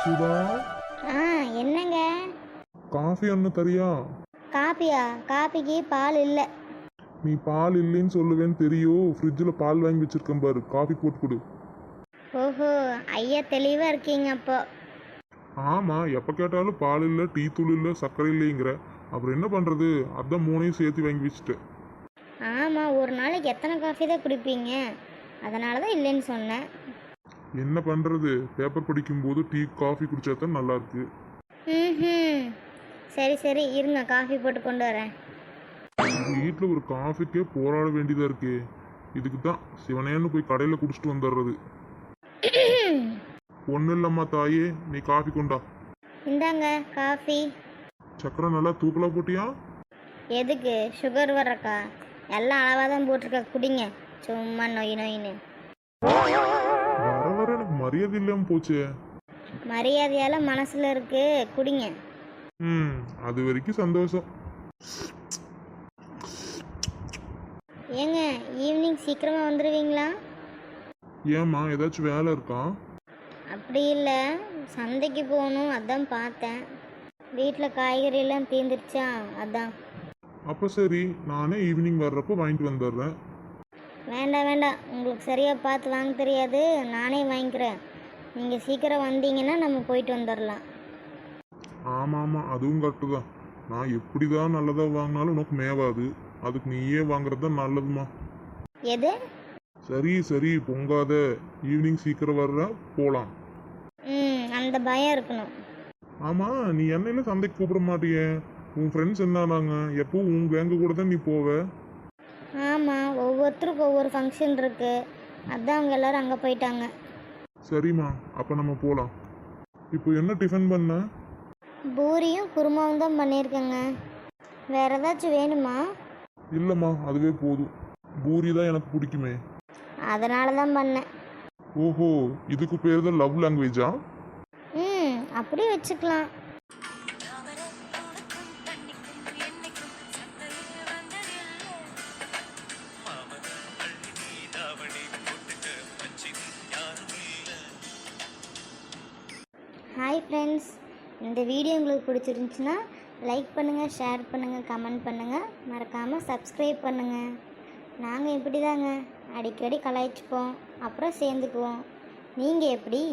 சுதா, என்னங்க? காஃபி ஒன்று தரியா? காப்பியா? காப்பிக்கு பால் இல்லை. நீ பால் இல்லைன்னு சொல்லுவேன்னு தெரியும். ஃப்ரிட்ஜில் பால் வாங்கி வச்சிருக்கேன் பாரு, காஃபி போட்டு கொடு. ஓஹோ, ஐயா தெளிவாக இருக்கீங்க அப்போ. ஆமாம், எப்போ கேட்டாலும் பால் இல்லை, டீ தூள் இல்லை, சர்க்கரை இல்லைங்கிற. அப்புறம் என்ன பண்ணுறது? அதான் மூணையும் சேர்த்து வாங்கி வச்சுட்டேன். ஆமாம், ஒரு நாளைக்கு எத்தனை காஃபி தான் குடிப்பீங்க? அதனால தான் இல்லைன்னு சொன்னேன். என்ன பண்ணுறது? பேப்பர் படிக்கும்போது டீ காஃபி குடிச்சா தான் நல்லாயிருக்கு. ம், சரி சரி, இருங்க காஃபி போட்டு கொண்டு வரேன். வீட்டில் ஒரு காஃபிக்கே போராட வேண்டியதாக இருக்கே. இதுக்கு தான் சிவனேன்னு போய் கடையில் குடிச்சிட்டு வந்துடுறது. ஒன்றும் இல்லைம்மா தாயே, நீ காஃபி கொண்டா. இந்தாங்க காஃபி. சக்கரை நல்லா தூக்கலாக போட்டியா? எதுக்கு? சுகர் வர்றக்கா? எல்லாம் அளவாக தான் போட்டிருக்க, குடிங்க. சும்மா நொய் நொயின்னு. வர வர எனக்கு மரியாதை இல்லாமல் போச்சே. மரியாதையால மனசில் இருக்கு, குடிங்க. அது வரைக்கும் சந்தோஷம். ஏங்க, ஈவினிங் சீக்கிரமாக வந்துடுவீங்களா? ஏம்மா, ஏதாச்சும் வேலை இருக்கா? அப்படி இல்லை, சந்தைக்கு போகணும், அதான் பார்த்தேன். வீட்டில் காய்கறியெல்லாம் தீர்ந்துருச்சா, அதான். அப்போ சரி, நானே ஈவினிங் வர்றப்போ வாங்கிட்டு வந்துடுறேன். வேண்டாம் வேண்டாம், உங்களுக்கு சரியாக பார்த்து வாங்க தெரியாது, நானே வாங்கிக்கிறேன். நீங்கள் சீக்கிரம் வந்தீங்கன்னா நம்ம போயிட்டு வந்துடலாம். ஆமாம் ஆமாம், அதுவும் கரெக்டு தான். நான் எப்படி தான் நல்லதாக வாங்கினாலும் உனக்கு மேவாது. அதுக்கு நீயே வாங்குறது தான் நல்லதுமா. எது? சரி சரி, பொங்காத. ஈவினிங் சீக்கிரம் வர்ற, போகலாம். அந்த பயம் இருக்கணும். ஆமாம், நீ என்னையில சந்தைக்கு கூப்பிட மாட்டியே? உன் ஃப்ரெண்ட்ஸ் என்னானாங்க? எப்பவும் உன் கேங்கு கூட தான் நீ போவ. ஆமாம், ஒவ்வொருத்தருக்கும் ஒவ்வொரு ஃபங்க்ஷன் இருக்குது, அதான் அவங்க எல்லோரும் அங்கே போயிட்டாங்க. சரிம்மா, அப்போ நம்ம போகலாம். இப்போ என்ன டிஃபன் பண்ண? பூரியும் குருமாவும் தான் பண்ணியிருக்கேங்க. வேற ஏதாச்சும் வேணுமா? இல்லைம்மா, அதுவே போதும். பூரி தான் எனக்கு பிடிக்குமே. அதனால தான் பண்ணேன். ஓஹோ, இதுக்கு பேர் தான் லவ் லாங்குவேஜா? அப்படி வச்சுக்கலாம். ஹாய் ஃப்ரெண்ட்ஸ், இந்த வீடியோ உங்களுக்கு பிடிச்சிருந்துச்சுன்னா லைக் பண்ணுங்கள், ஷேர் பண்ணுங்கள், கமெண்ட் பண்ணுங்கள், மறக்காமல் சப்ஸ்கிரைப் பண்ணுங்கள். நாங்கள் இப்படி தாங்க, அடிக்கடி கலாய்ச்சிப்போம், அப்புறம் சேர்ந்துக்குவோம். நீங்கள் எப்படி?